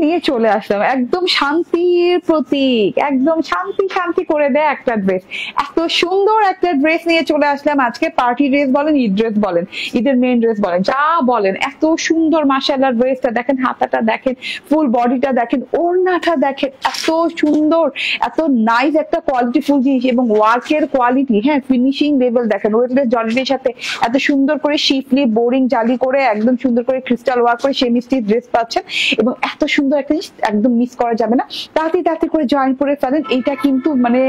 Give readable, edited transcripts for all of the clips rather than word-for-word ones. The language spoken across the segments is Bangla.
নিয়ে চলে আসলাম, একদম শান্তির প্রতীক, একদম শান্তি শান্তি করে দেয় একটা ড্রেস। এত সুন্দর একটা ড্রেস নিয়ে চলে আসলাম আজকে। পার্টি ড্রেস বলেন, ঈদ ড্রেস বলেন, ঈদের মেইন ড্রেস বলেন, যা বলেন, এত সুন্দর মাশাআল্লাহ। ড্রেসটা দেখেন, হাতাটা দেখেন, ফুল বডিটা দেখেন, ওড়নাটা দেখেন, এত সুন্দর, এত নাইস একটা কোয়ালিটি ফুল জিনিস এবং ওয়ার্কের কোয়ালিটি, হ্যাঁ, ফিনিশিং লেভেল দেখেন। ওয়েটলেস জর্জেটের সাথে এত সুন্দর করে শিফলি বোরিং জালি করে একদম সুন্দর করে ক্রিস্টাল ওয়ার্ক করে সেমি স্টিচ ড্রেস পাচ্ছেন এবং এত সুন্দর একটা জিনিস একদম মিস করা যাবে না। তাড়াতাড়ি করে জয়েন করে ফেলেন। এটা কিন্তু মানে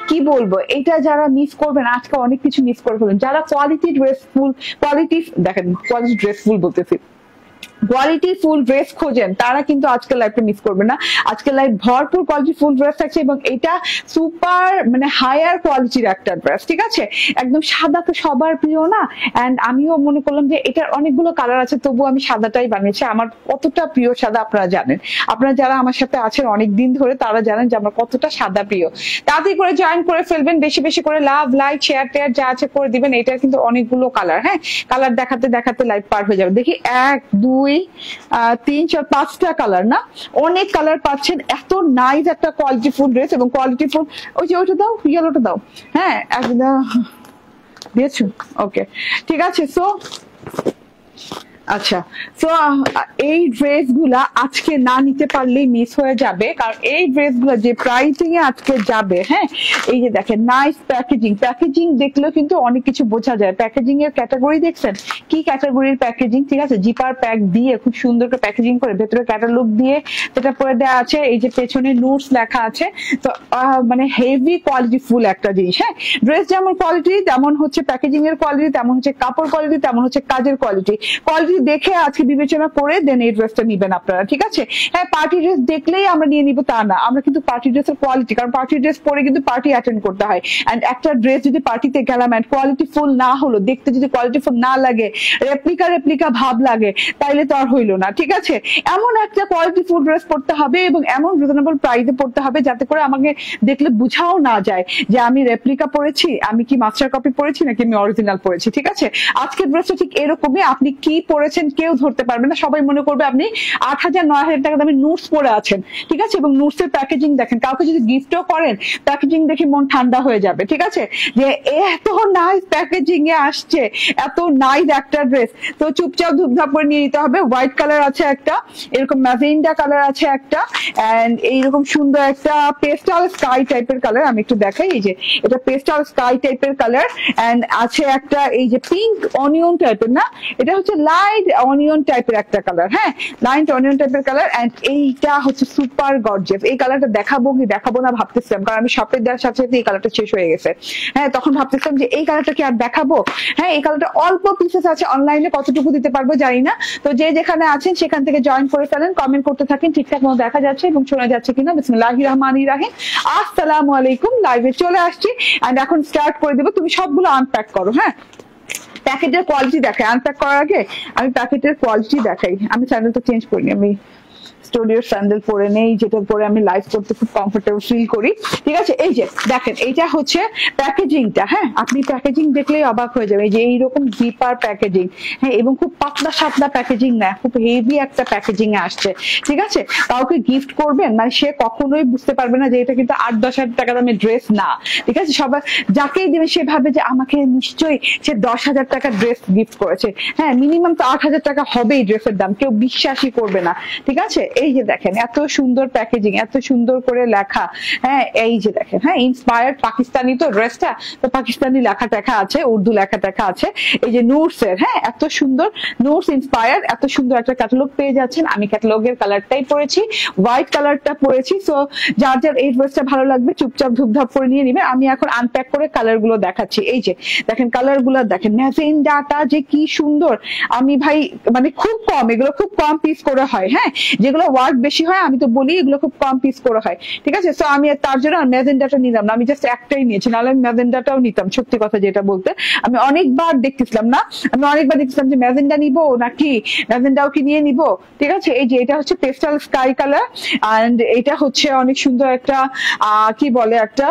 কি বলবো, এটা যারা মিস করবেন আজকে অনেক কিছু মিস করে ফেলেন। যারা কোয়ালিটি ড্রেস ফুল, কোয়ালিটি দেখেন, কোয়ালিটি ড্রেস ফুল বলতেছি, কোয়ালিটি ফুল ড্রেস খোঁজেন তারা কিন্তু আজকের লাইভটা মিস করবে না। আজকের লাইভ ভরপুর কোয়ালিটি ফুল ড্রেস থাকছে এবং এটা সুপার মানে হায়ার কোয়ালিটির একটা ড্রেস, ঠিক আছে। একদম সাদা তো সবার প্রিয় না, এন্ড আমিও মনে করলাম যে এটার অনেকগুলো কালার আছে, তবু আমি সাদাটাই বানিয়েছি। আমার কতটা প্রিয় সাদা আপনারা জানেন, আপনারা যারা আমার সাথে আছেন অনেক দিন ধরে তারা জানেন যে আমার কতটা সাদা প্রিয়। তাড়াতাড়ি করে জয়েন করে ফেলবেন, বেশি বেশি করে লাভ লাইক শেয়ার টেয়ার যা আছে করে দিবেন। এটার কিন্তু অনেকগুলো কালার, হ্যাঁ, কালার দেখাতে দেখাতে লাইভ পার হয়ে যাবে। দেখি 1 2 3 4 5টা কালার, না অনেক কালার পাচ্ছেন। এত নাইস একটা কোয়ালিটি ফুল ড্রেস এবং কোয়ালিটি ফুল, ওই যে ওইটা দাও, ইয়েলোটা দাও, হ্যাঁ একদম দিয়েছো, ওকে ঠিক আছে। সো আচ্ছা, তো এই ড্রেস গুলা আজকে না নিতে পারলেই মিস হয়ে যাবে, কারণ এই ড্রেস গুলা যে প্রাইসিং এ আজকে যাবে, হ্যাঁ, এই যে দেখেন নাইস প্যাকেজিং, প্যাকেজিং দেখলেও কিন্তু অনেক কিছু বোঝা যায়। প্যাকেজিং এর ক্যাটাগরি দেখছেন, কি ক্যাটাগরির প্যাকেজিং, ঠিক আছে, জিপার প্যাক দিয়ে খুব সুন্দর করে প্যাকেজিং করে ভেতরে ক্যাটালগ দিয়ে সেটা পরে দেওয়া আছে। এই যে পেছনে নোটস লেখা আছে, তো মানে হেভি কোয়ালিটি ফুল একটা জিনিস, হ্যাঁ। ড্রেস যেমন কোয়ালিটি তেমন হচ্ছে প্যাকেজিং এর কোয়ালিটি, তেমন হচ্ছে কাপড় কোয়ালিটি, তেমন হচ্ছে কাজের কোয়ালিটি। কোয়ালিটি দেখে আজকে বিবেচনা করে দেন এই ড্রেসটা নিবেন আপনারা, ঠিক আছে। হ্যাঁ, পার্টি ড্রেস দেখলেই আমরা নিয়ে নিবো তা না, আমরা কিন্তু পার্টি ড্রেসের কোয়ালিটি, কারণ পার্টি ড্রেস পরে কিন্তু পার্টি অ্যাটেন্ড করতে হয়, এন্ড একটা ড্রেস যদি পার্টিতে গেলাম এন্ড কোয়ালিটি ফুল না হলো, দেখতে যদি কোয়ালিটি ফুল না লাগে, রেপ্লিকা ভাব লাগে, তাইলে তো আর হইলো না, ঠিক আছে। এমন একটা কোয়ালিটি ফুল ড্রেস পড়তে হবে এবং এমন রিজনেবল প্রাইসে পড়তে হবে যাতে করে আমাকে দেখলে বুঝাও না যায় যে আমি রেপ্লিকা পড়েছি, আমি কি মাস্টার কপি পড়েছি নাকি আমি অরিজিনাল পড়েছি, ঠিক আছে। আজকের ড্রেসটা ঠিক এরকমই, আপনি কি পড়েছেন কেউ ধরতে পারবে না, সবাই মনে করবে আপনি 8,000 9,000 টাকা দামে নোটস পরে আছেন, ঠিক আছে। এবং নোটস এর প্যাকেজিং দেখেন, কাউকে যদি গিফটও করেন প্যাকেজিং দেখে মন ঠান্ডা হয়ে যাবে, ঠিক আছে, যে এত নাইস প্যাকেজিং এ আসছে, এত নাইস একটা ড্রেস। তো চুপচাপ ধুপধাপ করে নিয়ে নিতে হবে। হোয়াইট কালার আছে একটা, এরকম ম্যাজেন্ডা কালার আছে একটা, এন্ড এইরকম সুন্দর একটা পেস্টাল স্কাই টাইপের কালার, আমি একটু দেখাই, এই যে এটা পেস্টাল স্কাই টাইপের কালার, এন্ড আছে একটা এই যে পিঙ্ক অনিয়ন টাইপের, না এটা হচ্ছে লাইট অনিয়ন টাইপের একটা কালার, হ্যাঁ, লাইট অনিয়ন টাইপের কালার, এন্ড এইটা হচ্ছে সুপার গর্জিয়াস। এই কালারটা দেখাবো কি দেখাবো না ভাবতেছিলাম, কারণ আমি শপে দেওয়ার সাথে সাথে এই কালারটা শেষ হয়ে গেছে, হ্যাঁ, তখন ভাবতেছিলাম যে এই কালারটা কি আর দেখাবো, হ্যাঁ, এই কালারটা অল্প পিসেস আছে, অনলাইনে কতটুকু দিতে পারবো জানি না। তো যে যেখানে আছেন সেখান থেকে জয়েন করে ফেলেন, কমেন্ট করতে থাকেন, ঠিকঠাক মতো দেখা যাচ্ছে এবং শোনা যাচ্ছে কিনা। বিসমিল্লাহির রহমানির রহিম, আসসালামু আলাইকুম। লাইভে চলে আসছি এন্ড এখন স্টার্ট করে দেবো। তুমি সবগুলো আনপ্যাক করো, হ্যাঁ। প্যাকেটের কোয়ালিটি দেখাই, আনপ্যাক করার আগে আমি প্যাকেটের কোয়ালিটি দেখাই। আমি স্যান্ডেলটা চেঞ্জ করিনি, আমি স্টুডিওর স্যান্ডেল পরে নেই, যেটা পরে আমি লাইভ করতে খুব কমফোর্টেবল ফিল করি, ঠিক আছে। এই যে দেখেন, এইটা হচ্ছে প্যাকেজিংটা, হ্যাঁ, আপনি প্যাকেজিং দেখলেই অবাক হয়ে যাবে, যে এইরকম জিপার প্যাকেজিং, হ্যাঁ, এবং খুব পাতলা সাতলা প্যাকেজিং না, খুব হেভি একটা প্যাকেজিং এ আসছে, ঠিক আছে। কাউকে গিফট করবেন মানে সে কখনোই বুঝতে পারবে না যে এটা কিন্তু 8-10 হাজার টাকা দামের ড্রেস না, ঠিক আছে। সবাই যাকেই দেবে সে ভাবে যে আমাকে নিশ্চয়ই সে 10,000 টাকার ড্রেস গিফট করেছে, হ্যাঁ, মিনিমাম তো 8,000 টাকা হবেই ড্রেসের দাম, কেউ বিশ্বাসই করবে না, ঠিক আছে। এই যে দেখেন এত সুন্দর প্যাকেজিং, এত সুন্দর করে লেখা, হ্যাঁ, এই যে দেখেন, হ্যাঁ, ইন্সপায়ার্ড পাকিস্তানি তো ড্রেসটা, তো পাকিস্তানি লেখা টেখা আছে, উর্দু লেখা টেখা আছে, এই যে নোটস এর, হ্যাঁ, এত সুন্দর নোটস ইন্সপায়ার্ড, এত সুন্দর একটা ক্যাটালগ পেয়ে যাচ্ছেন। আমি ক্যাটালগের কালারটাই পরেছি, হোয়াইট কালারটা পরেছি। সো যার যার এই ড্রেসটা ভালো লাগবে চুপচাপ ধুপধাপ করে নিয়ে নিবে। আমি এখন আনপ্যাক করে কালার গুলো দেখাচ্ছি। এই যে দেখেন কালার গুলো দেখেন, ম্যাজেন্ডাটা যে কি সুন্দর, আমি ভাই মানে খুব কম, এগুলো খুব কম পিস করে হয়, হ্যাঁ, যেগুলো ওয়ার্ক বেশি হয় আমি তো বলি এগুলো খুব কম পিস করে হয়, ঠিক আছে। সো আমি তার জন্য ম্যাজেন্ডাটা নিলাম না, আমি জাস্ট একটাই নিয়েছি, নাহলে আমি ম্যাজেন্ডাটাও নিতাম, সত্যি কথা যেটা বলতে। আমি অনেকবার দেখতেছিলাম, না আমি অনেকবার দেখছিলাম যে ম্যাজেন্ডা নিবো নাকি ম্যাজেন্ডাও কি নিয়ে নিবো, ঠিক আছে। এই যে এটা হচ্ছে পেস্টাল স্কাই কালার, এন্ড এটা হচ্ছে অনেক সুন্দর একটা কি বলে একটা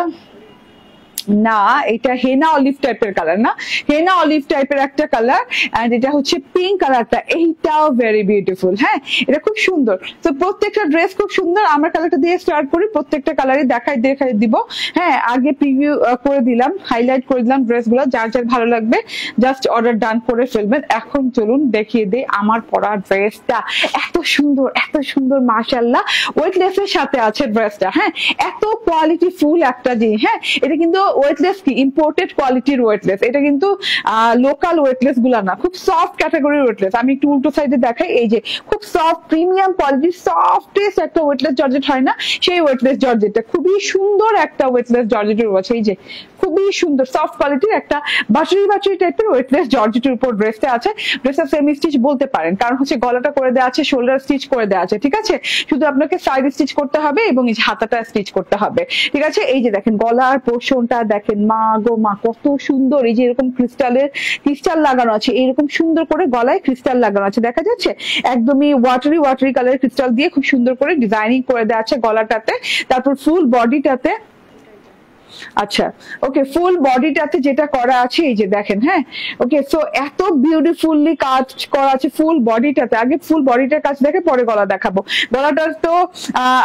না, এটা হেনা অলিভ টাইপের কালার না, হেনা অলিভ টাইপের একটা কালার, এন্ড এটা হচ্ছে পিঙ্ক কালারটা, এইটাও ভেরি বিউটিফুল। হ্যাঁ, এটা খুব সুন্দর। তো প্রত্যেকটা ড্রেস খুব সুন্দর। আমার কালারটা দিয়ে স্টার্ট করি, প্রত্যেকটা কালারই দেখাই দিব। হ্যাঁ, আগে প্রিভিউ করে দিলাম, হাইলাইট করে দিলাম ড্রেসগুলো, যার যার ভালো লাগবে জাস্ট অর্ডার ডান করে ফেলবেন। এখন চলুন দেখিয়ে দিই আমার পরা ড্রেসটা। এত সুন্দর, এত সুন্দর, মাশাআল্লাহ। ওয়েটলেসের সাথে আছে ড্রেসটা। হ্যাঁ, এত কোয়ালিটি ফুল একটা জিনিস। হ্যাঁ, এটা কিন্তু ওয়েটলেস কি, ইম্পোর্টেড কোয়ালিটির ওয়েটলেস। এটা কিন্তু লোকাল ওয়েটলেস গুলা না, খুব সফট ক্যাটাগরির ওয়েটলেস। আমি একটু উল্টো সাইডে দেখাই, এই যে খুব সফট প্রিমিয়াম কোয়ালিটির সফটেস্ট একটা ওয়েটলেস জর্জেট হয় না, সেই ওয়েটলেস জর্জেটটা খুবই সুন্দর একটা ওয়েটলেস জর্জেটের আছে। এই যে খুবই সুন্দর সফট কোয়ালিটির একটা বাটরি বাটরি টাইপের ওয়েটলেস জর্জেটের উপর ড্রেসটা আছে। ড্রেসটা সেমি স্টিচ বলতে পারেন, কারণ হচ্ছে গলাটা করে দেওয়া আছে, শোল্ডার স্টিচ করে দেওয়া আছে। ঠিক আছে, শুধু আপনাকে সাইড স্টিচ করতে হবে এবং এই যে হাতাটা স্টিচ করতে হবে। ঠিক আছে, এই যে দেখেন গলার পোর্শনটা দেখেন, মা গো মা কত সুন্দর। এই যে এরকম ক্রিস্টাল লাগানো আছে, এইরকম সুন্দর করে গলায় ক্রিস্টাল লাগানো আছে, দেখা যাচ্ছে একদমই ওয়াটারি কালারের ক্রিস্টাল দিয়ে খুব সুন্দর করে ডিজাইনিং করে দেওয়া আছে গলাটাতে। তারপর ফুল বডিটাতে, আচ্ছা ওকে, ফুল বডিটাতে যেটা করা আছে এই যে দেখেন। হ্যাঁ, ওকে, সো এত বিউটিফুলি কাজ করা আছে ফুল বডিটাতে। আগে ফুল বডিটার কাজ দেখে পরে গলা দেখাবো। গলাটার তো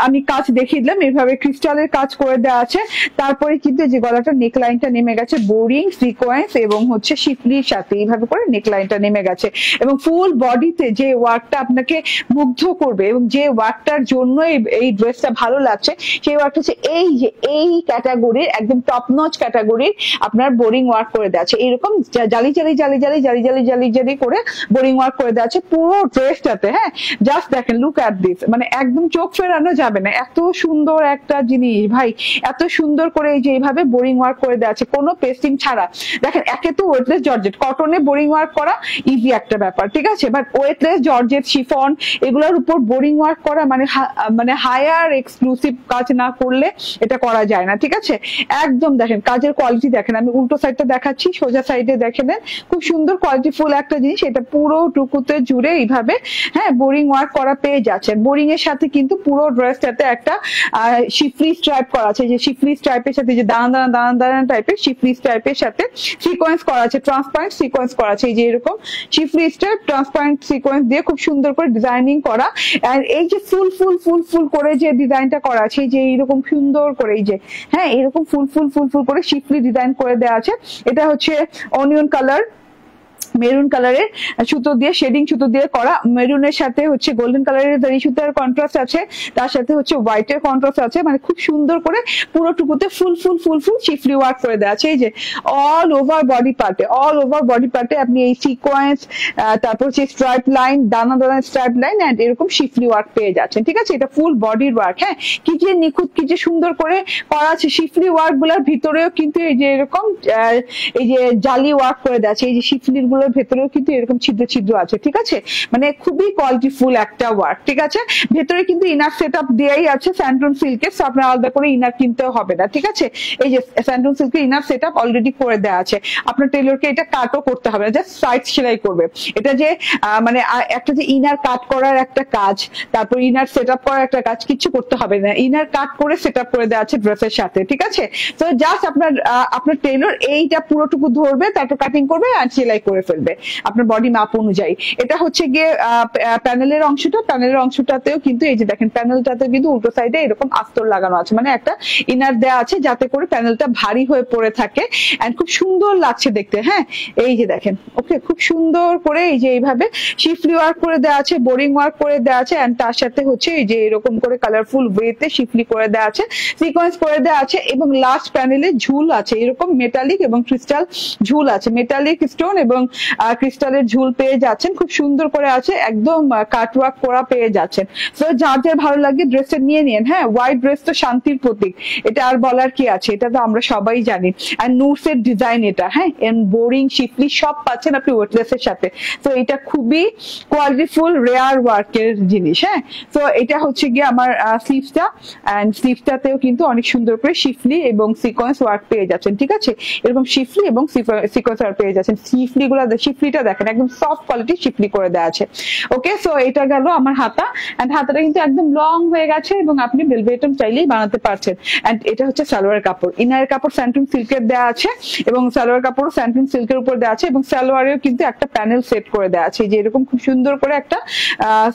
আমি কাজ দেখিয়ে দিলাম, এইভাবে ক্রিস্টালের কাজ করে দেওয়া আছে। তারপরে কিন্তু যে গলাটা নেক লাইনটা নেমে গেছে বোরিং সিকোয়েন্স এবং হচ্ছে শিফলির সাথে, এইভাবে করে নেক লাইনটা নেমে গেছে। এবং ফুল বডিতে যে ওয়ার্কটা আপনাকে মুগ্ধ করবে এবং যে ওয়ার্কটার জন্য এই ড্রেসটা ভালো লাগছে, সেই ওয়ার্কটা হচ্ছে এই যে এই ক্যাটাগরির একদম টপ নচ ক্যাটাগরির আপনার বোরিং ওয়ার্ক করে দেওয়া আছে। এরকম জালি জালি করে বোরিং ওয়ার্ক করে দেওয়া আছে পুরো ড্রেসটাতে। হ্যাঁ, জাস্ট দেখেন, লুক অ্যাট দিস, মানে একদম চোখ ফেরানো যাবে না, এত সুন্দর একটা জিনিস ভাই। এত সুন্দর করে এই যে এইভাবে বোরিং ওয়ার্ক করে দেওয়া আছে কোনো পেস্টিং ছাড়া। দেখেন, একে তো ওয়েটলেস জর্জেট, কটনে বোরিং ওয়ার্ক করা ইজি একটা ব্যাপার, ঠিক আছে, বাট ওয়েটলেস জর্জেট শিফন এগুলোর উপর বোরিং ওয়ার্ক করা মানে হায়ার এক্সক্লুসিভ কাজ না করলে এটা করা যায় না। ঠিক আছে, একদম দেখেন কাজের কোয়ালিটি দেখেন। আমি উল্টো সাইডটা দেখাচ্ছি, সোজা সাইডে দেখেন, খুব সুন্দর কোয়ালিটি ফুল একটা জিনিস। এটা পুরো টুকুতে জুড়ে এইভাবে হ্যাঁ বোরিং ওয়ার্ক করা পেয়ে যাচ্ছে। বোরিং এর সাথে কিন্তু পুরো ড্রেসটাতে একটা শিফলি স্ট্রাইপ করা আছে, যে শিফলি স্ট্রাইপের সাথে যে দানা টাইপের শিফলি স্ট্রাইপের সাথে সিকোয়েন্স করা আছে, ট্রান্সপারেন্ট সিকোয়েন্স করা আছে। এই যে এরকম শিফলি স্ট্রাইপ ট্রান্সপারেন্ট সিকোয়েন্স দিয়ে খুব সুন্দর করে ডিজাইনিং করা। আর এই যে ফুল ফুল ফুল ফুল করে যে ডিজাইনটা করা আছে, যে এইরকম সুন্দর করে এই যে হ্যাঁ এরকম ফুল ফুল ফুল ফুল করে শিফলি ডিজাইন করে দেওয়া আছে। এটা হচ্ছে অনিয়ন কালার, মেরুন কালারের সুতো দিয়ে, শেডিং সুতো দিয়ে করা। মেরুনের সাথে হচ্ছে গোল্ডেন কালারের জারি সুতার কন্ট্রাস্ট আছে, তার সাথে হচ্ছে হোয়াইটের কন্ট্রাস্ট আছে। মানে খুব সুন্দর করে পুরো টুকুতে ফুল ফুল ফুল ফুল শিফলি ওয়ার্ক করে দেওয়া আছে। এই যে অল ওভার বডি পার্টে আপনি এই সিকোয়েন্স, তারপর হচ্ছে স্ট্রাইপ লাইন, দানা স্ট্রাইপ লাইন এন্ড এরকম শিফলি ওয়ার্ক পেয়ে যাচ্ছেন। ঠিক আছে, এটা ফুল বডির ওয়ার্ক। হ্যাঁ, কি যে নিখুঁত, কি যে সুন্দর করে করা আছে। শিফলি ওয়ার্ক গুলোর ভিতরেও কিন্তু এই যে এরকম এই যে জালি ওয়ার্ক করে দেওয়া আছে। এই যে শিফলির গুলো ভেতরেও কিন্তু এরকম ছিদ্র আছে। ঠিক আছে, মানে খুবই কোয়ালিটিফুল একটা ওয়ার্ক। ঠিক আছে, ভেতরে কিন্তু ইনার সেট আপ দেয়াই আছে স্যান্টন সিল্কের, সো আপনার আলাদা করে ইনার কিনতেও হবে না। ঠিক আছে, এই যে স্যান্টন সিল্কের ইনার সেট আপ অলরেডি করে দেওয়া আছে। আপনার টেলরকে এটা কাটও করতে হবে না, জাস্ট সাইড সেলাই করবে। এটা যে মানে একটা যে ইনার কাট করার একটা কাজ, তারপর ইনার সেট আপ করার একটা কাজ, কিছু করতে হবে না, ইনার কাট করে সেট আপ করে দেওয়া আছে ড্রেসের সাথে। ঠিক আছে, তো জাস্ট আপনার টেলর এইটা পুরোটুকু ধরবে, তারপর কাটিং করবে আর সেলাই করে ফেলবে আপনার বডি মাপ অনুযায়ী। এটা হচ্ছে গিয়ে প্যানেলের অংশটাতেও কিন্তু এই যে দেখেন প্যানেলটাতে কিন্তু উল্টো সাইডে এরকম আস্তর লাগানো আছে, মানে একটা ইনার দেওয়া আছে যাতে করে প্যানেলটা ভারী হয়ে পড়ে থাকে এন্ড খুব সুন্দর লাগছে দেখতে। হ্যাঁ, এই যে দেখেন, ওকে, খুব সুন্দর করে এই যে এইভাবে শিফলি ওয়ার্ক করে দেওয়া আছে, বোরিং ওয়ার্ক করে দেওয়া আছে এন্ড তার সাথে হচ্ছে এই যে এরকম করে কালারফুল ওয়েতে শিফলি করে দেওয়া আছে, সিকোয়েন্স করে দেওয়া আছে। এবং লাস্ট প্যানেলে ঝুল আছে, এরকম মেটালিক এবং ক্রিস্টাল ঝুল আছে, মেটালিক স্টোন এবং ক্রিস্টালের ঝুল পেয়ে যাচ্ছেন, খুব সুন্দর করে আছে, একদম কাটওয়ার্ক করা পেয়ে যাচ্ছেন। তো যার যার ভালো লাগে ড্রেসটা নিয়ে নিন। হ্যাঁ, হোয়াইট ড্রেস তো শান্তির প্রতীক, এটা আর বলার কি আছে, এটা তো আমরা সবাই জানি। আর নুটসের ডিজাইন এটা, হ্যাঁ, বোরিং শিফলি সব পাচ্ছেন আপনি ওয়েটলেস এর সাথে। তো এটা খুবই কোয়ালিটিফুল রেয়ার ওয়ার্কের জিনিস। হ্যাঁ, তো এটা হচ্ছে গিয়ে আমার স্লিভসটা, এন্ড স্লিভসটাতেও কিন্তু অনেক সুন্দর করে শিফলি এবং সিকোয়েন্স ওয়ার্ক পেয়ে যাচ্ছেন। ঠিক আছে, এরকম শিফলি এবং সিকোয়েন্স ওয়ার্ক পেয়ে যাচ্ছেন। শিফলি গুলো শিফলিটা দেখেন একদম সফট কোয়ালিটি শিফলি করে দেওয়া আছে। ওকে, সো এটা গেল আমার হাতা, এন্ড হাতাটা কিন্তু একদম লং হয়ে গেছে এবং আপনি বেলভেটম চাইলেই বানাতে পারছেন। এন্ড এটা হচ্ছে সালোয়ার কাপড়, ইনারের কাপড় স্যান্টুন সিল্কের দেওয়া আছে এবং সালোয়ার কাপড় স্যান্টুন সিল্কের উপর দেওয়া আছে এবং সালোয়ারেও কিন্তু একটা প্যানেল সেট করে দেওয়া আছে, যে এরকম খুব সুন্দর করে একটা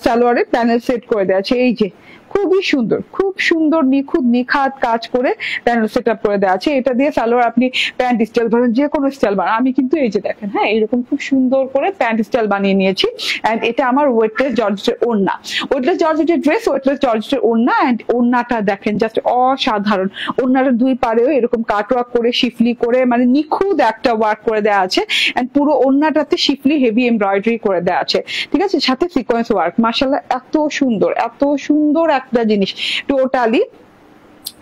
সালোয়ারের প্যানেল সেট করে দেওয়া আছে। এই যে খুবই সুন্দর, খুব সুন্দর নিখুঁত নিখাত কাজ করে প্যানেল সেট আপ করে দেওয়া আছে। এটা দিয়ে সালোয়ার আপনি প্যান্ট স্টাইল বানান, যে কোনো স্টাইল বানান। আমি কিন্তু এই যে দেখেন, হ্যাঁ এরকম খুব সুন্দর করে প্যান্ট স্টাইল বানিয়ে নিয়েছি। এন্ড এটা আমার ওয়েটলেস জর্জেটের ওড়না, ওয়েটলেস জর্জেটের ড্রেস, ওয়েটলেস জর্জেটের ওড়না। এন্ড ওড়নাটা দেখেন জাস্ট অসাধারণ। ওড়নাটা দুই পারেও এরকম কাটওয়ার্ক করে শিফলি করে মানে নিখুঁত একটা ওয়ার্ক করে দেওয়া আছে। এন্ড পুরো ওড়নাটাতে শিফলি হেভি এমব্রয়ডারি করে দেওয়া আছে, ঠিক আছে, সাথে সিকোয়েন্স ওয়ার্ক। মাশাআল্লাহ এত সুন্দর, এত সুন্দর একটা জিনিস টোটালি।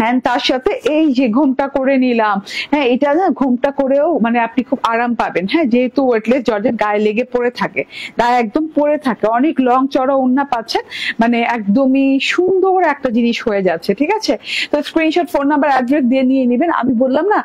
এন্ড তার সাথে এই যে ঘোমটা করে নিলাম, হ্যাঁ এটা না ঘোমটা করেও মানে আপনি খুব আরাম পাবেন, হ্যাঁ যেহেতু ওয়েটলেস জর্জেট গায়ে লেগে পড়ে থাকে, গায়ে একদম পড়ে থাকে, অনেক লং চড়া ওড়না পাচ্ছেন, মানে একদমই সুন্দর একটা জিনিস হয়ে যাচ্ছে, ঠিক আছে। তো স্ক্রিনশট, ফোন নাম্বার, অ্যাড্রেস দিয়ে নিয়ে নেবেন। আমি বললাম না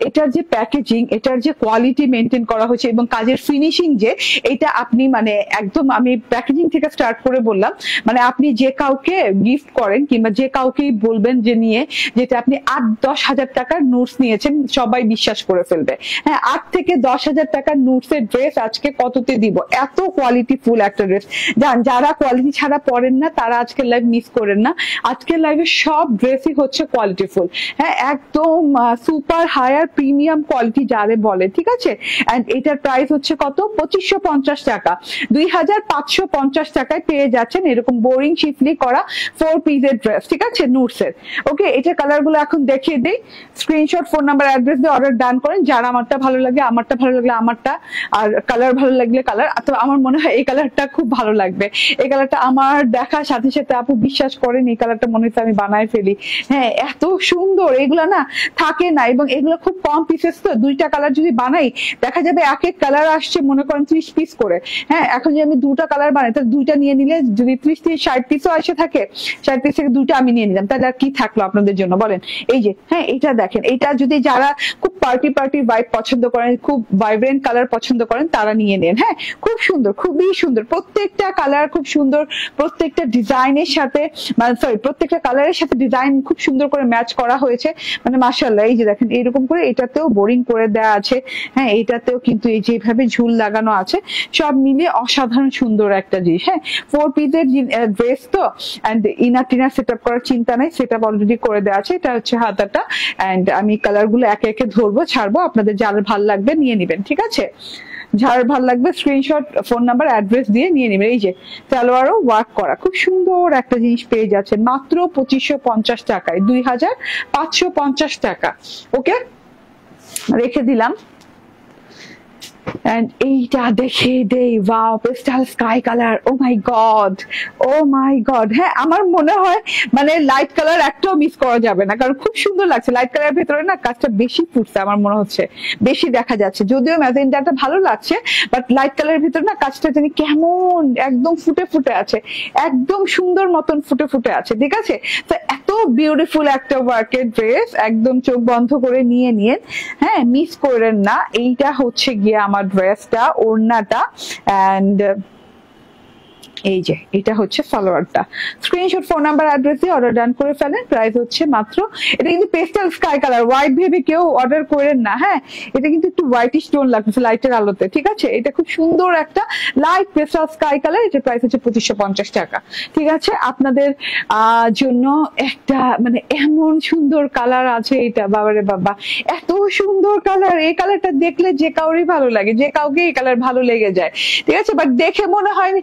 এটার যে প্যাকেজিং, এটার যে কোয়ালিটি মেনটেন করা হয়েছে এবং কাজের ফিনিশিং, যে এটা আপনি মানে একদম, আমি প্যাকেজিং থেকে স্টার্ট করে বললাম, মানে আপনি যে কাউকে গিফট করেন কিংবা যে কাউকেই বলবেন যে নিয়ে, যেটা আপনি 8-10 হাজার টাকার নোটস নিয়েছেন, সবাই বিশ্বাস করে ফেলবে। হ্যাঁ 8 থেকে 10 হাজার টাকার নোটসের ড্রেস আজকে কততে দিব? এত কোয়ালিটি ফুল একটা ড্রেস। যারা কোয়ালিটি ছাড়া পড়েন না তারা আজকের লাইভ মিস করেন না। আজকের লাইভে সব ড্রেসই হচ্ছে কোয়ালিটি ফুল, হ্যাঁ একদম সুপার হায়ার প্রিমিয়াম কোয়ালিটি যারে বলে, ঠিক আছে। এন্ড এটার প্রাইস হচ্ছে কত? 2550 টাকা, 2550 টাকায় পেয়ে যাচ্ছেন এরকম বোরিং শিফলি করা 4 পিসের ড্রেস, ঠিক আছে, নোটসের। ওকে, এটা কালার গুলো এখন দেখিয়ে দিই। স্ক্রিনশট, ফোন নাম্বার, অ্যাড্রেস দিয়ে অর্ডার ডান করেন। যার আমারটা ভালো লাগে, আমারটা ভালো লাগলে আমারটা, আর কালার ভালো লাগলে কালার। তো আমার মনে হয় এই কালারটা খুব ভালো লাগবে। এই কালারটা আমার দেখার সাথে সাথে আপু বিশ্বাস করেন এই কালারটা মনে হচ্ছে আমি বানায় ফেলি। হ্যাঁ এত সুন্দর, এগুলা না থাকে না এবং এগুলো খুব কম পিসেস, তো দুইটা কালার যদি বানাই দেখা যাবে এক এক কালার আসছে মনে করেন 30 পিস করে। হ্যাঁ এখন যদি আমি দুটা কালার বানাই তাহলে দুইটা নিয়ে নিলে যদি 30 থেকে 60 পিসও আসে থাকে, 60 পিস থেকে দুইটা আমি নিয়ে নিলাম, তাহলে আর কি থাকলো আপনাদের জন্য বলেন। এই যে হ্যাঁ এটা দেখেন, এটা যদি যারা খুব পার্টি ভাইব পছন্দ করেন, খুব ভাইব্রেন্ট কালার পছন্দ করেন, তারা নিয়ে নেন। হ্যাঁ খুব সুন্দর, খুবই সুন্দর, প্রত্যেকটা কালার খুব সুন্দর, প্রত্যেকটা ডিজাইনের সাথে মানে সরি প্রত্যেকটা কালারের সাথে ডিজাইন খুব সুন্দর করে ম্যাচ করা হয়েছে, মানে মাশাআল্লাহ। এই যে দেখেন এরকম করে এটাতেও বোরিং করে দেওয়া আছে, হ্যাঁ এটাতেও কিন্তু এই যেভাবে ঝুল লাগানো আছে, সব মিলিয়ে অসাধারণ সুন্দর একটা জিনিস। হ্যাঁ 4 পিসের ড্রেস তো, এন্ড ইনার টিনার সেট আপ করার চিন্তা নাই, সেট আপ অলরেডি করে দেওয়া আছে। এটা হচ্ছে হাতাটা, এন্ড আমি কালার গুলো একে একে ধরবো, ছাড়বো, আপনাদের যার ভাল লাগবে নিয়ে নিবেন, ঠিক আছে। যার ভাল লাগবে স্ক্রিনশট, ফোন নাম্বার, অ্যাড্রেস দিয়ে নিয়ে নেবেন। এই যে সালোয়ারও ওয়ার্ক করা খুব সুন্দর একটা জিনিস পেয়ে যাচ্ছে মাত্র 2550 টাকায়, 2550 টাকা। ওকে, রেখে দিলাম। এন্ড এইটা দেখে দেই, ওয়াও পেস্টাল স্কাই কালার, ও মাই গড, ও মাই গড। হ্যাঁ আমার মনে হয় মানে লাইট কালার একটাও মিস করা যাবে না, কারণ খুব সুন্দর লাগছে। লাইট কালারের ভেতরে না কাজটা বেশি ফুটছে, আমার মনে হচ্ছে বেশি দেখা যাচ্ছে, যদিও ম্যাজেন্টাটা ভালো লাগছে, বাট লাইট কালারের ভিতরে না কাজটা জানি কেমন একদম ফুটে ফুটে আছে, একদম সুন্দর মতন ফুটে ফুটে আছে, ঠিক আছে। তো এত বিউটিফুল একটা ওয়ার্কের ড্রেস, একদম চোখ বন্ধ করে নিয়ে নিন, হ্যাঁ মিস করেন না। এইটা হচ্ছে গিয়ে আমার ড্রেসটা, ওড়নাটা, এন্ড এই যে এটা হচ্ছে সালোয়ারটা। স্ক্রিনশট, ফোন নাম্বার, অ্যাড্রেস দিয়ে অর্ডার ডান করে ফেলেন। প্রাইস হচ্ছে মাত্র, এটা কিন্তু পেস্টাল স্কাই কালার, হোয়াইট ভেবে কেউ অর্ডার করেন না। হ্যাঁ এটা কিন্তু একটু হোয়াইটিশ টোন লাগছে লাইটের আলোতে, ঠিক আছে। এটা খুব সুন্দর একটা লাইট পেস্টাল স্কাই কালার, এটা প্রাইস হচ্ছে 2550 টাকা, ঠিক আছে। আপনাদের জন্য একটা মানে এমন সুন্দর কালার আছে, এটা বাবারে বাবা এত সুন্দর কালার, এই কালারটা দেখলে যে কাউরই ভালো লাগে, যে কাউকে এই কালার ভালো লেগে যায়, ঠিক আছে। বাট দেখে মনে হয়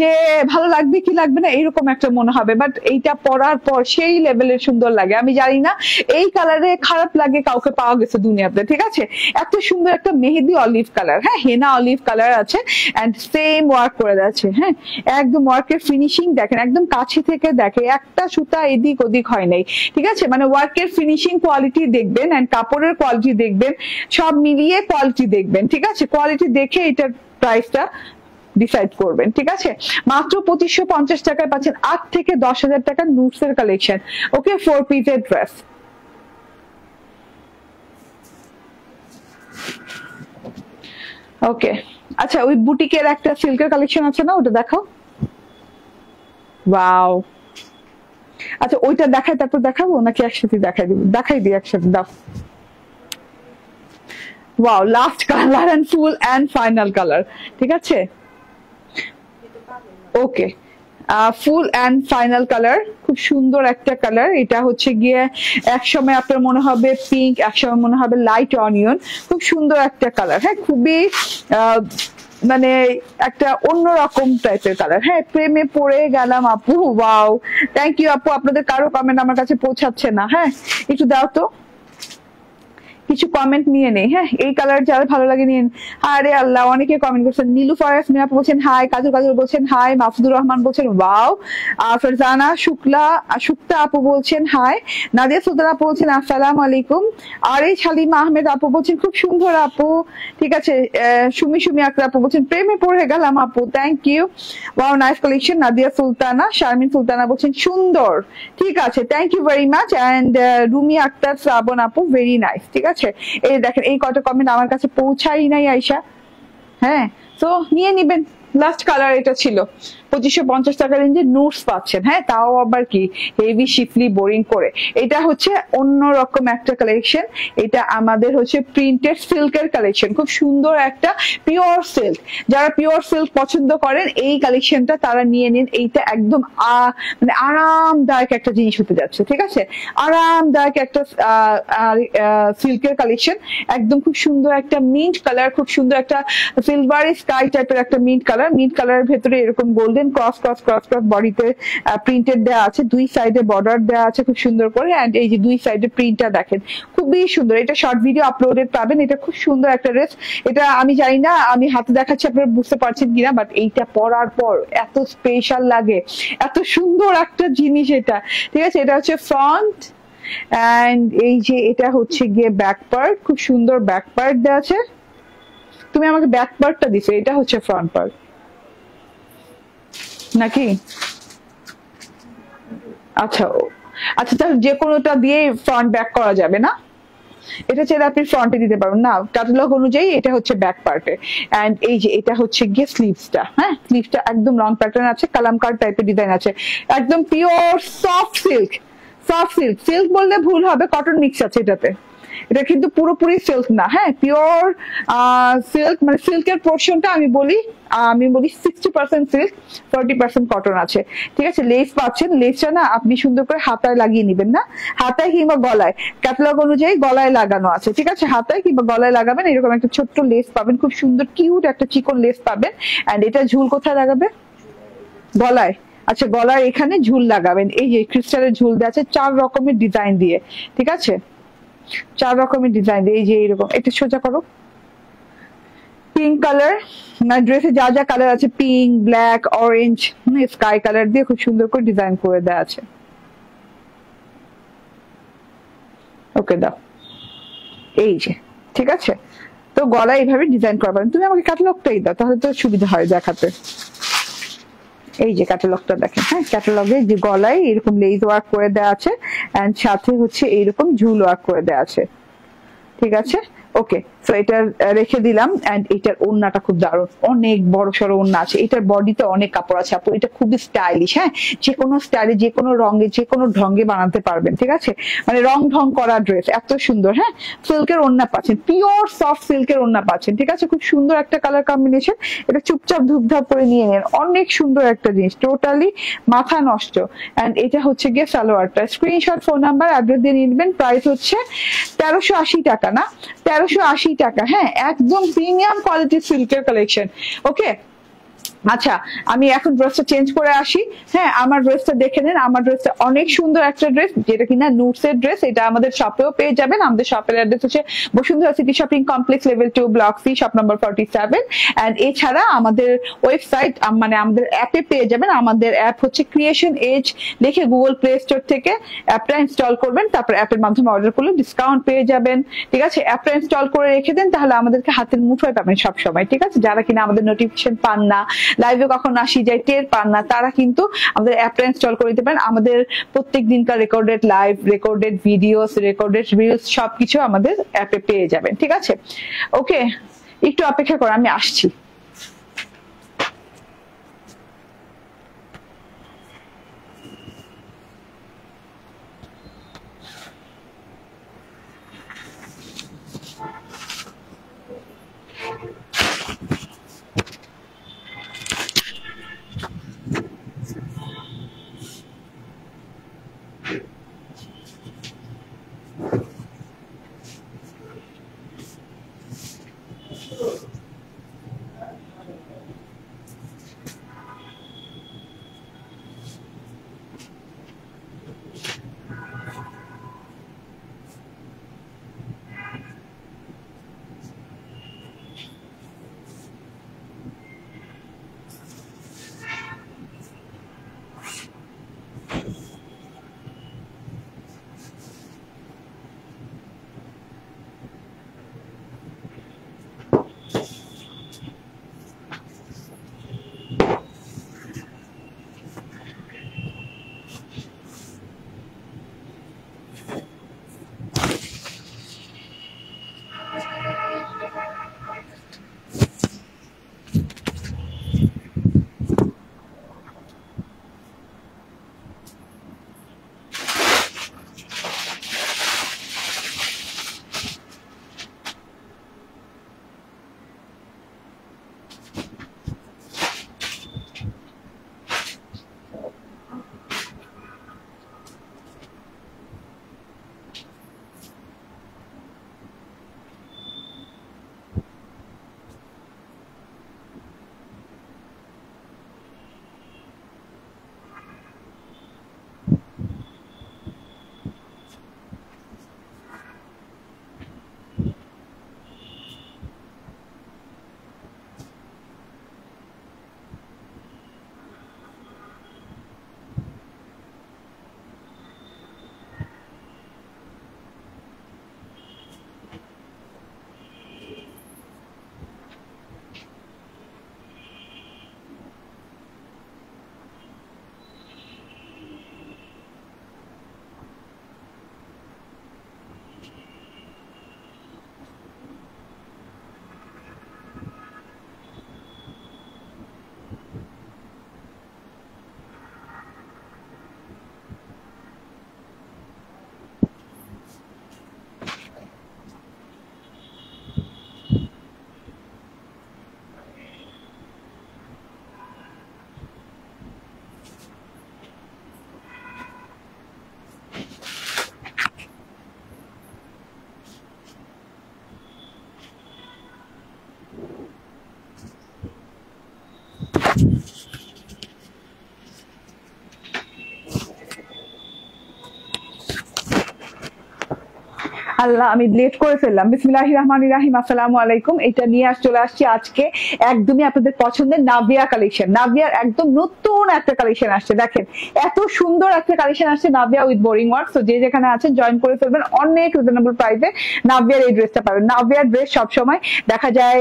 যে ভালো লাগবে কি লাগবে না এরকম একটা মনে হবে, বাট এইটা পরার পর সেই লেভেলের সুন্দর লাগে। আমি জানি না এই কালারে খারাপ লাগে কাউকে পাওয়া গেছে দুনিয়াতে, ঠিক আছে। এত সুন্দর একটা মেহেদি অলিভ কালার, হ্যাঁ হেনা অলিভ কালার আছে, এন্ড সেম ওয়ার্ক করে যাচ্ছে। হ্যাঁ একদম ওয়ার্কের ফিনিশিং দেখেন, একদম কাছে থেকে দেখে একটা সুতা এদিক ওদিক হয় নাই, ঠিক আছে। মানে ওয়ার্কের ফিনিশিং কোয়ালিটি দেখবেন, এন্ড কাপড়ের কোয়ালিটি দেখবেন, সব মিলিয়ে কোয়ালিটি দেখবেন, ঠিক আছে। কোয়ালিটি দেখে এটার প্রাইসটা ডিসাইড করবেন, ঠিক আছে। মাত্র 2550 টাকায় পাচ্ছেন 8 থেকে 10 হাজার টাকার নুটসের কালেকশন। ওকে, 4 পিসের ড্রেস। ওকে আচ্ছা ওই বুটিকের একটা সিল্কের কালেকশন আছে না, ওটা দেখাও। ওয়াও, আচ্ছা ওইটা দেখাই তারপর দেখাবো নাকি একসাথে দেখাই দিব? দেখাই দিই একসাথে, দাও। Wow, last colour and full and final colour, ঠিক আছে। Okay, full and final colour, খুব সুন্দর একটা কালার। এটা হচ্ছে গিয়ে একসময় আপনার মনে হবে পিঙ্ক, একসময় মনে হবে লাইট অনিয়ন, খুব সুন্দর একটা কালার। হ্যাঁ, খুবই মানে একটা অন্যরকম টাইপের কালার। হ্যাঁ, প্রেমে পড়ে গেলাম আপু। ওয়াও, থ্যাংক ইউ আপু। আপনাদের কারো কমেন্ট আমার কাছে পৌঁছাচ্ছে না। হ্যাঁ, একটু দাও তো, কিছু কমেন্ট নিয়ে নেই। হ্যাঁ, এই কালার যারা ভালো লাগে নিন। আরে আল্লাহ, অনেকে কমেন্ট করছেন। নীলুফার মিয়া বলছেন হাই, কাজল কাজল বলছেন হাই, মাহফুজুর রহমান বলছেন ওয়াও, ফারজানা শুক্তা আপু বলছেন হাই, নাদিয়া সুলতান আপু বলছেন আসসালামু আলাইকুম, আর এই হালিমা আহমেদ আপু বলছেন খুব সুন্দর আপু, ঠিক আছে। সুমি সুমি আক্তার আপু বলছেন প্রেমে পড়ে গেলাম আপু, thank you, wow nice collection. Nadia Sultana, Sharmin Sultana বলছেন সুন্দর, ঠিক আছে, thank you very much. And Rumi Akter Srabon আপু ভেরি নাইস, ঠিক আছে। এই দেখেন এই কত কমেন্ট আমার কাছে পৌঁছাই নাই আয়শা। হ্যাঁ, তো নিয়ে নিবেন। লাস্ট কালার এটা ছিল 2550 টাকা রেঞ্জে নোটস পাচ্ছেন। হ্যাঁ, তাও আবার কি হেভি শিফলি বোরিং করে। এটা হচ্ছে অন্যরকম একটা কালেকশন। এটা আমাদের হচ্ছে প্রিন্টেড সিল্কের কালেকশন, খুব সুন্দর একটা পিওর সিল্ক। যারা পিওর সিল্ক পছন্দ করেন এই কালেকশনটা তারা নিয়ে নিন। এইটা একদম মানে আরামদায়ক একটা জিনিস হতে যাচ্ছে, ঠিক আছে। আরামদায়ক একটা সিল্কের কালেকশন, একদম খুব সুন্দর একটা মিন্ট কালার, খুব সুন্দর একটা সিলভারি স্কাই টাইপের একটা মিন্ট কালার। মিন্ট কালারের ভেতরে এরকম golden cross cross cross cross বডিতে প্রিন্টেড দেওয়া আছে, দুই সাইডে বর্ডার দেওয়া আছে খুব সুন্দর করে। এন্ড এই যে দুই সাইডে প্রিন্টটা দেখেন, খুবই সুন্দর। এটা শর্ট ভিডিও আপলোডেড পাবেন। এটা খুব সুন্দর একটা ড্রেস। এটা আমি জানি না আমি হাতে দেখাচ্ছি আপনারা বুঝতে পারছেন কিনা, বাট এইটা পরার পর এত স্পেশাল লাগে, এত সুন্দর একটা জিনিস এটা, ঠিক আছে। এটা হচ্ছে ফ্রন্ট এন্ড এই যে এটা হচ্ছে গিয়ে ব্যাক পার্ট, খুব সুন্দর ব্যাক পার্ট দেওয়া আছে। তুমি আমাকে ব্যাক পার্টটা দিছো, এটা হচ্ছে ফ্রন্ট পার্ট নাকি? আচ্ছা আচ্ছা, তাহলে যে কোনোটা দিয়ে ফ্রন্ট ব্যাক করা যাবে না? এটা চাইলে আপনি ফ্রন্টে দিতে পারবেন না, ক্যাটালগ অনুযায়ী এটা হচ্ছে ব্যাক পার্টে। এন্ড এই যে এটা হচ্ছে গিয়ে স্লিভসটা। হ্যাঁ, স্লিভসটা একদম লং প্যাটার্ন আছে, কালামকার টাইপের ডিজাইন আছে, একদম pure soft silk. Soft silk, silk বললে ভুল হবে, কটন মিক্স আছে এটাতে। এটা কিন্তু পুরোপুরি সিল্ক না। হ্যাঁ, পিওর সিল্ক, মানে সিল্কের পোর্শনটা আমি বলি 60% সিল্ক, 40% কটন আছে, ঠিক আছে। লেস পাচ্ছেন, লেসটা না আপনি সুন্দর করে হাতায় লাগিয়ে নিবেন না, হাতায় কিংবা গলায়, ক্যাটালগ অনুযায়ী গলায় লাগানো আছে, ঠিক আছে। হাতায় কিংবা গলায় লাগাবেন, এরকম একটা ছোট্ট লেস পাবেন, খুব সুন্দর কিউট একটা চিকন লেস পাবেন। এন্ড এটা ঝুল কোথায় লাগাবে? গলায়। আচ্ছা, গলার এখানে ঝুল লাগাবেন। এই যে ক্রিস্টালের ঝুল দেওয়া আছে 4 রকমের ডিজাইন দিয়ে, ঠিক আছে। 4 রকমের ডিজাইন দিয়ে, এই যে এইরকম। এটা সোজা করো। পিঙ্ক কালার, না ড্রেসে যা যা কালার আছে, pink, black, orange, sky colour দিয়ে খুব সুন্দর করে ডিজাইন করে দেওয়া আছে। ওকে, দাও। এই যে, ঠিক আছে। তো গলায় এইভাবে ডিজাইন করবেন। তুমি আমাকে ক্যাটালগটাই দাও, তাহলে তো সুবিধা হয় দেখাতে। এই যে ক্যাটালগটা দেখেন। হ্যাঁ, ক্যাটালগে যে গলায় এরকম লেস ওয়ার্ক করে দেওয়া আছে, এন্ড সাথে হচ্ছে এইরকম ঝুল ওয়ার্ক করে দেওয়া আছে, ঠিক আছে। ওকে, সো এটা রেখে দিলাম। এন্ড এটার ওড়নাটা খুব দারুণ, অনেক বড় সড়ো ওড়না আছে। এটার বডিতে অনেক কাপড় আছে আপু, এটা খুবই স্টাইলিশ। হ্যাঁ, যে কোনো স্টাইলে, যে কোনো রঙে, যে কোনো ঢঙ্গে বানাতে পারবেন, ঠিক আছে। মানে রং ঢং করা ড্রেস, এত সুন্দর। হ্যাঁ, সিল্কের ওড়না পাচ্ছেন, পিওর সফট সিল্কের ওড়না পাচ্ছেন, ঠিক আছে। খুব সুন্দর একটা কালার কম্বিনেশন। এটা চুপচাপ ধুপধাপ করে নিয়ে নেন, অনেক সুন্দর একটা জিনিস, টোটালি মাথা নষ্ট। এন্ড এটা হচ্ছে গিয়ে সালোয়ারটা। স্ক্রিনশট, ফোন নাম্বার, অ্যাড্রেস দিয়ে নিয়ে নেবেন। প্রাইস হচ্ছে 1380 টাকা, না 1380 টাকা। হ্যাঁ, একদম প্রিমিয়াম কোয়ালিটির সিল্কের কালেকশন। ওকে, আচ্ছা আমি এখন ড্রেসটা চেঞ্জ করে আসি। হ্যাঁ, আমার ড্রেসটা দেখে নেন। আমার ড্রেসটা অনেক সুন্দর একটা ড্রেস, যেটা কিনা নুটস এর ড্রেস। এটা আমাদের শপেও পেয়ে যাবেন। আমাদের শপের অ্যাড্রেস হচ্ছে Bashundhara city shopping complex, level 2, block C, shop number 47। And এছাড়া আমাদের ওয়েবসাইট, মানে আমাদের অ্যাপে পেয়ে যাবেন। আমাদের অ্যাপ হচ্ছে ক্রিয়েশন এজ, লিখে গুগল প্লে স্টোর থেকে অ্যাপটা ইনস্টল করবেন। তারপর অ্যাপের মাধ্যমে অর্ডার করলে ডিসকাউন্ট পেয়ে যাবেন, ঠিক আছে। অ্যাপটা ইনস্টল করে রেখে দেন, তাহলে আমাদেরকে হাতের মুঠোয় পাবেন সবসময়, ঠিক আছে। যারা কিনা আমাদের নোটিফিকেশন পান না, লাইভে কখন আসি যাই টের পান না, তারা কিন্তু আমাদের অ্যাপটা ইনস্টল করে দিতে পারেন। আমাদের প্রত্যেক দিনকার recorded live, recorded videos, recorded reels সবকিছু আমাদের অ্যাপে পেয়ে যাবেন, ঠিক আছে। ওকে, একটু অপেক্ষা করো, আমি আসছি। আল্লাহ আমি লেট করে ফেললাম। বিসমিল্লাহির রহমানির রহিম, আসসালামু আলাইকুম। এটা নিয়ে চলে আসছি আজকে একদমই আপনাদের পছন্দের নাভিয়া কালেকশন। নাভিয়ার একদম নতুন একটা কালেকশন আসছে, দেখেন এত সুন্দর একটা কালেকশন আসছে নাভিয়া উইথ বোরিং ওয়ার্ক। তো যে যেখানে আছেন জয়েন করে ফেলবেন, অনেক রিজনেবল প্রাইসে নাভিয়ার এই ড্রেসটা পাবেন। নাভিয়ার ড্রেস সবসময় দেখা যায়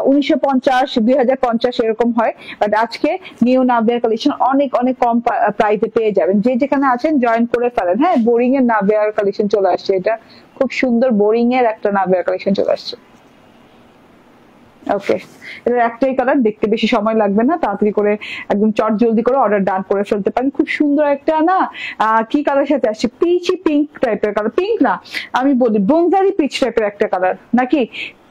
1950 2050 এরকম হয়, বাট আজকে নিউ নাভিয়ার কালেকশন অনেক অনেক কম প্রাইসে পেয়ে যাবেন। যে যেখানে আছেন জয়েন করে ফেলেন। হ্যাঁ, বোরিং এর নাভিয়ার কালেকশন চলে আসছে, এটা খুব সুন্দর বোরিং এর একটা নাভিয়ার কালেকশন চলে আসছে। ওকে, এটার একটাই কালার, দেখতে বেশি সময় লাগবে না, তাড়াতাড়ি করে একদম চট জলদি করে অর্ডার ডান করে ফেলতে পারেন। খুব সুন্দর একটা না কি কালার সাথে আসছে, পিচি পিঙ্ক টাইপের কালার, পিঙ্ক না আমি বলি ব্রোঞ্জারি পিচ টাইপের একটা কালার, নাকি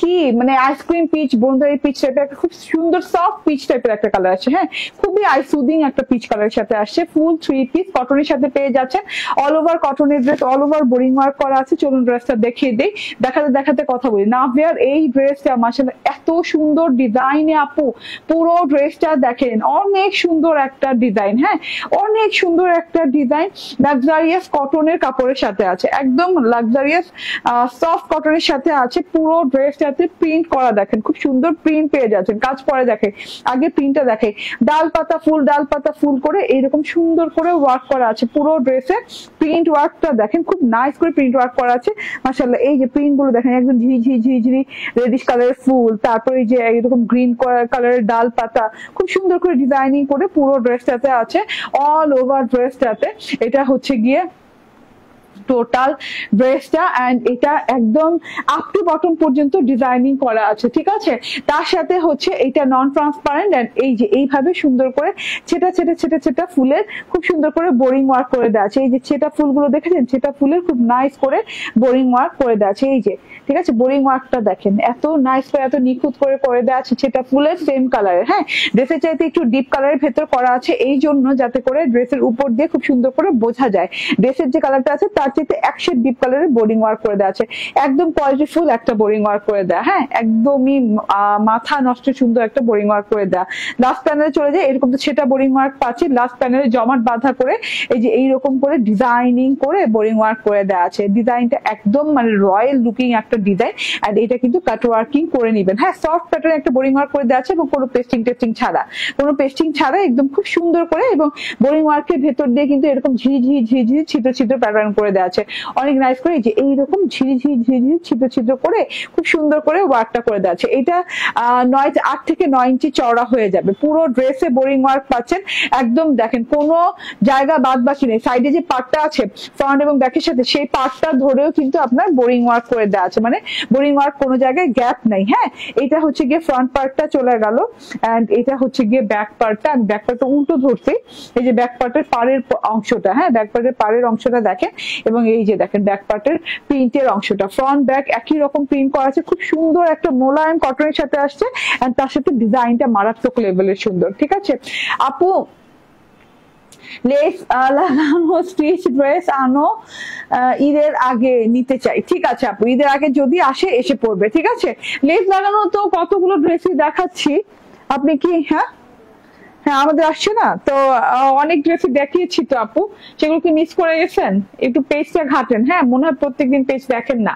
কি মানে আইসক্রিম পিচ, ব্রোঞ্জারি পিচ টাইপের একটা খুব সুন্দর সফট পিচ টাইপের একটা কালার আছে। হ্যাঁ, খুবই আই সুদিং একটা পিচ কালারের সাথে আসছে। ফুল 3 পিস কটনের সাথে পেয়ে যাচ্ছেন। অল ওভার কটনের dress, all over boring work করা আছে। চলুন ড্রেসটা দেখিয়ে দেই, দেখাতে দেখাতে কথা বলি। নাভিয়ার এই ড্রেসটা মাশাআল্লাহ এত সুন্দর ডিজাইনে আপু, পুরো ড্রেসটা দেখেন, অনেক সুন্দর একটা ডিজাইন। হ্যাঁ, অনেক সুন্দর একটা ডিজাইন, লাক্সারিয়াস কটনের কাপড়ের সাথে আছে, একদম লাক্সারিয়াস সফট কটনের সাথে আছে। পুরো ড্রেসটাতে প্রিন্ট করা, দেখেন খুব সুন্দর প্রিন্ট পেয়ে যাচ্ছেন। কাজ পরে দেখে, আগে প্রিন্টটা দেখে, ডাল পাতা ফুল করে এইরকম সুন্দর করে ওয়ার্ক করা আছে। পুরো ড্রেসে প্রিন্ট ওয়ার্কটা দেখেন, খুব নাইস করে প্রিন্ট ওয়ার্ক করা আছে মাশাআল্লাহ। এই যে প্রিন্ট গুলো দেখেন, একদম ঝিঝি রেডিশ কালারের ফুল, তারপরে যে এরকম গ্রিন কালারের ডাল পাতা, খুব সুন্দর করে ডিজাইনিং করে পুরো ড্রেসটাতে আছে। অল ওভার ড্রেসটাতে এটা হচ্ছে গিয়ে টোটাল ড্রেসটা, এন্ড এটা একদম আপ টু বটম পর্যন্ত ডিজাইনিং করা আছে, ঠিক আছে। তার সাথে হচ্ছে এটা নন ট্রান্সপারেন্ট, এন্ড এই যে এইভাবে সুন্দর করে ছেটা ফুলের খুব সুন্দর করে বোরিং ওয়ার্ক করে দেওয়া আছে। এই যে ছেটা ফুলগুলো দেখেছেন, ছেটা ফুলের খুব নাইস করে বোরিং ওয়ার্ক করে দেওয়া আছে। এই যে ঠিক আছে, বোরিং ওয়ার্কটা দেখেন এত নাইস করে, এত নিখুঁত করে দেওয়া আছে। ছেটা ফুলের সেম কালারের, হ্যাঁ ড্রেসের চাইতে একটু ডিপ কালারের ভেতর করা আছে, এই জন্য যাতে করে ড্রেসের উপর দিয়ে খুব সুন্দর করে বোঝা যায় ড্রেসের যে কালারটা আছে তার চেয়ে 100 ডিপ কালারের বোরিং ওয়ার্ক করে দেওয়া আছে। একদম কোয়ালিটিফুল একটা বোরিং ওয়ার্ক করে দেয়া, হ্যাঁ একদমই মাথা নষ্ট সুন্দর একটা বোরিং ওয়ার্ক করে দেয়া। লাস্ট প্যানেলে চলে যায়, এরকম তো সেটা বোরিং ওয়ার্ক পাচ্ছি। লাস্ট প্যানেলে জমাট বাঁধা করে এই যে এইরকম করে ডিজাইনিং করে বোরিং ওয়ার্ক করে দেওয়া আছে। ডিজাইনটা একদম মানে রয়্যাল লুকিং একটা ডিজাইন, আর এটা কিন্তু কাট ওয়ার্কিং করে নিবেন। হ্যাঁ, সফট প্যাটার্ন একটা বোরিং ওয়ার্ক করে দেওয়া আছে, এবং কোনো পেস্টিং ছাড়া একদম খুব সুন্দর করে, এবং বোরিং ওয়ার্কের ভেতর দিয়ে কিন্তু এরকম ঝিঝি ছিদ্র প্যাটার্ন করে দেওয়া আছে, অনেক নাইস করে। যে এইরকম ঝিঝি ছিদ্র করে খুব সুন্দর করে ওয়ার্কটা করে দেওয়া আছে। এটা 8 থেকে 9 ইঞ্চি চওড়া হয়ে যাবে। পুরো ড্রেসে বোরিং ওয়ার্ক পাচ্ছেন, একদম দেখেন কোনো জায়গা বাদ বাকি নেই। সাইডে যে পার্টটা আছে ফ্রন্ট এবং ব্যাকের সাথে, সেই পার্টটা ধরেও কিন্তু আপনার বোরিং ওয়ার্ক করে দেওয়া আছে, মানে বোরিং ওয়ার্ক কোনো জায়গায় গ্যাপ নাই। হ্যাঁ, এটা হচ্ছে গিয়ে ফ্রন্ট পার্টটা চলে গেল, এন্ড এটা হচ্ছে গিয়ে ব্যাক পার্টটা। আমি ব্যাক পার্টটা উল্টো ধরছি, এই যে ব্যাক পার্টের পাড়ের অংশটা, হ্যাঁ ব্যাক পার্টের পাড়ের অংশটা দেখেন, এবং এই যে দেখেন ব্যাক পার্টের প্রিন্টের অংশটা, ফ্রন্ট ব্যাক একই রকম প্রিন্ট করা আছে। খুব সুন্দর একটা মোলায়েম কটনের সাথে আসছে, এন্ড তার সাথে ডিজাইনটা মারাত্মক লেভেলের সুন্দর, ঠিক আছে। আপু লেস লাগানো স্টিচ ড্রেস আনো, ঈদের আগে নিতে চাই। ঠিক আছে আপু, ঈদের আগে যদি আসে এসে পড়বে, ঠিক আছে। লেস লাগানো তো কতগুলো ড্রেসই দেখাচ্ছি, আপনি কি হ্যাঁ আমাদের আসছে না তো, অনেক ড্রেসই দেখিয়েছি তো আপু, সেগুলো কি মিস করে গেছেন? একটু পেজটা ঘাটেন, হ্যাঁ মনে হয় প্রত্যেকদিন পেজ দেখেন না।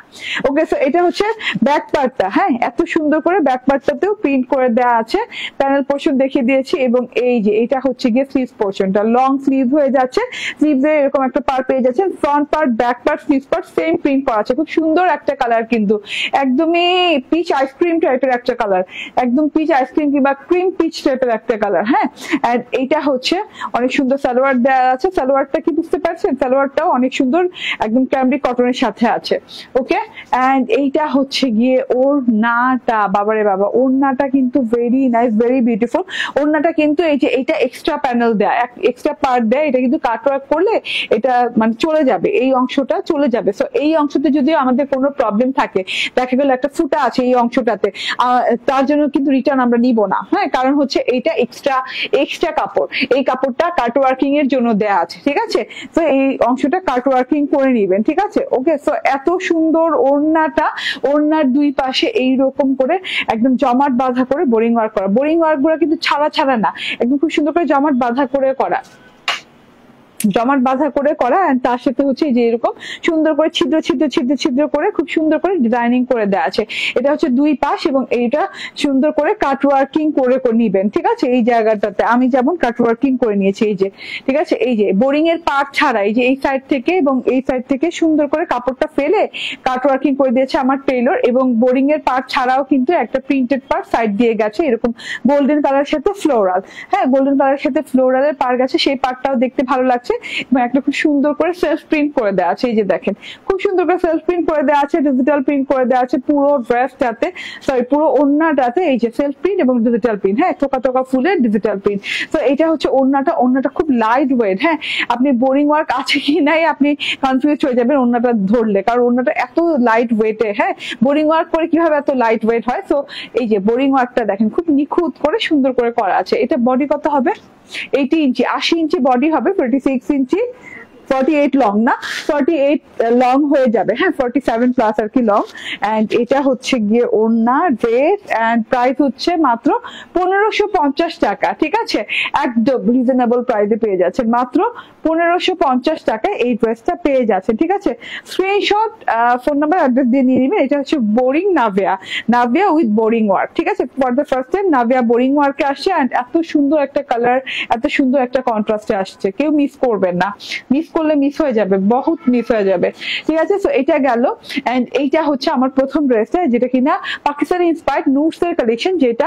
ওকে, সো এটা হচ্ছে ব্যাক পার্টটা, হ্যাঁ এত সুন্দর করে ব্যাক পার্টটাতেও প্রিন্ট করে দেওয়া আছে, প্যানেল পোর্শন দেখিয়ে দিয়েছি, এবং এই যে এটা হচ্ছে গিয়ে স্লিভ পোর্শনটা, লং স্লিভ হয়ে যাচ্ছে, স্লিভে এরকম একটা পার্ট পেয়ে যাচ্ছেন। Front part back part sleeve part same print করা আছে। খুব সুন্দর একটা কালার, কিন্তু একদমই পিচ আইসক্রিম টাইপের একটা কালার, একদম পিচ আইসক্রিম কিংবা ক্রিম পিচ টাইপের একটা কালার। হ্যাঁ, এইটা হচ্ছে অনেক সুন্দর সালোয়ার দেওয়া আছে। সালোয়ারটা কি বুঝতে পারছেন? সালোয়ারটাও অনেক সুন্দর, একদম ক্যামব্রিক কটনের সাথে আছে। ওকে, এন্ড এইটা হচ্ছে গিয়ে ওড়নাটা, বাবারে বাবা ওড়নাটা কিন্তু ভেরি নাইস, ভেরি বিউটিফুল। ওড়নাটা কিন্তু এই যে এইটা এক্সট্রা প্যানেল দেয়া, এক্সট্রা পার্ট দেয়, এটা কিন্তু কাট ওয়ার্ক করলে এটা মানে চলে যাবে, এই অংশটা চলে যাবে। সো এই অংশতে যদি আমাদের কোনো প্রবলেম থাকে, দেখা গেল একটা ফুটা আছে এই অংশটাতে, তার জন্য কিন্তু রিটার্ন আমরা নিব না। হ্যাঁ, কারণ হচ্ছে এইটা এক্সট্রা কাপড়, এই কাপড়টা কাট ওয়ার্কিং এর জন্য দেয়া আছে, ঠিক আছে। তো এই অংশটা কাট ওয়ার্কিং করে নিবেন, ঠিক আছে। ওকে, সো এত সুন্দর ওড়নাটা, ওড়নার দুই পাশে এইরকম করে একদম জমাট বাঁধা করে বোরিং ওয়ার্ক করা। বোরিং ওয়ার্ক গুলো কিন্তু ছাড়া না, একদম খুব সুন্দর করে জমাট বাঁধা করে করা। জমাট বাঁধা করে করা, এন্ড তার সাথে হচ্ছে যে এরকম সুন্দর করে ছিদ্র ছিদ্র ছিদ্র ছিদ্র করে খুব সুন্দর করে ডিজাইনিং করে দেওয়া আছে। এটা হচ্ছে দুই পাশ এবং এইটা সুন্দর করে কাট ওয়ার্কিং করে নিবেন, ঠিক আছে। এই জায়গাটাতে আমি যেমন কাট ওয়ার্কিং করে নিয়েছি, এই যে ঠিক আছে। এই যে বোরিং এর পার্ট ছাড়া এই যে এই সাইড থেকে এবং এই সাইড থেকে সুন্দর করে কাপড়টা ফেলে কাট ওয়ার্কিং করে দিয়েছে আমার টেইলর, এবং বোরিং এর পার্ট ছাড়াও কিন্তু একটা প্রিন্টেড পার্ট সাইড দিয়ে গেছে এরকম গোল্ডেন কালার সাথে ফ্লোরাল, হ্যাঁ গোল্ডেন কালার সাথে ফ্লোরালের পার গেছে, সেই পার্টটাও দেখতে ভালো লাগছে। এবং একটা খুব সুন্দর করে সেলফ প্রিন্ট করে দেওয়া আছে, এই যে দেখেন খুব সুন্দর করে সেলফ প্রিন্ট করে দেওয়া আছে, ডিজিটাল প্রিন্ট করে দেওয়া আছে পুরো ড্রেসটাতে, সরি পুরো ওড়নাটাতে। এই যে সেলফ প্রিন্ট এবং ডিজিটাল প্রিন্ট, হ্যাঁ টোকা টোকা ফুলের ডিজিটাল প্রিন্ট। তো এটা হচ্ছে ওড়নাটা, ওড়নাটা খুব লাইট ওয়েট, হ্যাঁ আপনি বোরিং ওয়ার্ক আছে কি নাই আপনি কনফিউজ হয়ে যাবেন ওড়নাটা ধরলে, কারণ ওড়নাটা এত লাইট ওয়েটে, হ্যাঁ বোরিং ওয়ার্ক করে কিভাবে এত লাইট ওয়েট হয়। তো এই যে বোরিং ওয়ার্কটা দেখেন খুব নিখুঁত করে সুন্দর করে করা আছে। এটা বডি কত হবে? 80 ইঞ্চি, 80 ইঞ্চি বডি হবে, 46 ইঞ্চি 48 লং না, 48 লং হয়ে যাবে, হ্যাঁ 47 প্লাস আর কি লং। এন্ড এটা হচ্ছে গিয়ে ওড়না, ড্রেস, এন্ড প্রাইস হচ্ছে মাত্র 1550 টাকা, ঠিক আছে। একদম রিজনেবল প্রাইসে পেয়ে যাচ্ছেন, মাত্র 1550 টাকায় এই ড্রেসটা পেয়ে যাচ্ছেন, ঠিক আছে। স্ক্রিনশট, ফোন নাম্বার, অ্যাড্রেস দিয়ে নিয়ে নেবেন। এটা হচ্ছে boring Navia, Navia with boring work, ঠিক আছে। For the first time Navia boring ওয়ার্কে আসছে, এন্ড এত সুন্দর একটা কালার, এত সুন্দর একটা কন্ট্রাস্টে আসছে, কেউ মিস করবেন না, মিস করলে মিস হয়ে যাবে, বহুত মিস হয়ে যাবে, ঠিক আছে। সো এটা গেল। এন্ড এইটা হচ্ছে আমার প্রথম ড্রেসটা, যেটা কিনা পাকিস্তানি ইন্সপায়ার্ড নুটস এর কালেকশন, যেটা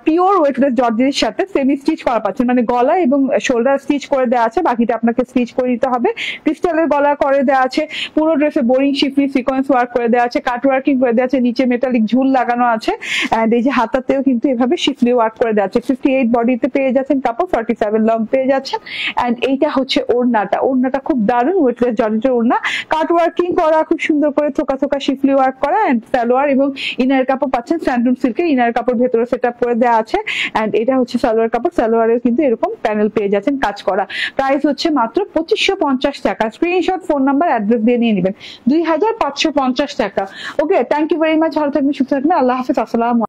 পিওর ওয়েটলেস জর্জেটের সাথে সেমি স্টিচ করা পাচ্ছেন, মানে গলা এবং শোল্ডার স্টিচ করে দেওয়া আছে, বাকিটা আপনাকে স্টিচ করে দিতে হবে। ক্রিস্টালের গলা করে দেওয়া আছে, পুরো ড্রেসে বোরিং শিফলি সিকোয়েন্স ওয়ার্ক করে দেওয়া আছে, কাট ওয়ার্কিং করে দেওয়া আছে, নিচে মেটালিক ঝুল লাগানো আছে, এন্ড এই যে হাতাতেও কিন্তু এভাবে শিফলি ওয়ার্ক করে দেওয়া আছে। 58 বডিতে পেয়ে যাচ্ছেন কাপড়, 47 লং পেয়ে যাচ্ছেন। এন্ড এইটা হচ্ছে ওড়নাটা, ওড়নাটা খুব দারুণ ওয়েটলেস জর্জেটের ওড়না, কাট ওয়ার্কিং করা, খুব সুন্দর করে থোকা থোকা শিফলি ওয়ার্ক করা, এন্ড সালোয়ার এবং ইনার কাপড় পাচ্ছেন স্যান্ডুন সিল্কের ইনার কাপড় ভেতরে সেট আপ করে দেওয়া আছে। এন্ড এটা হচ্ছে সালোয়ার কাপড়, সালোয়ারেও কিন্তু এরকম প্যানেল পেয়ে যাচ্ছেন কাজ করা। প্রাইস হচ্ছে মাত্র 2550 টাকা। স্ক্রিনশট, ফোন নাম্বার, অ্যাড্রেস দিয়ে নিয়ে নেবেন। 2550 টাকা। ওকে, থ্যাংক ইউ ভেরি মাচ, ভালো থাকবেন, সুস্থ থাকবেন, আল্লাহ হাফেজ, আসসালাম।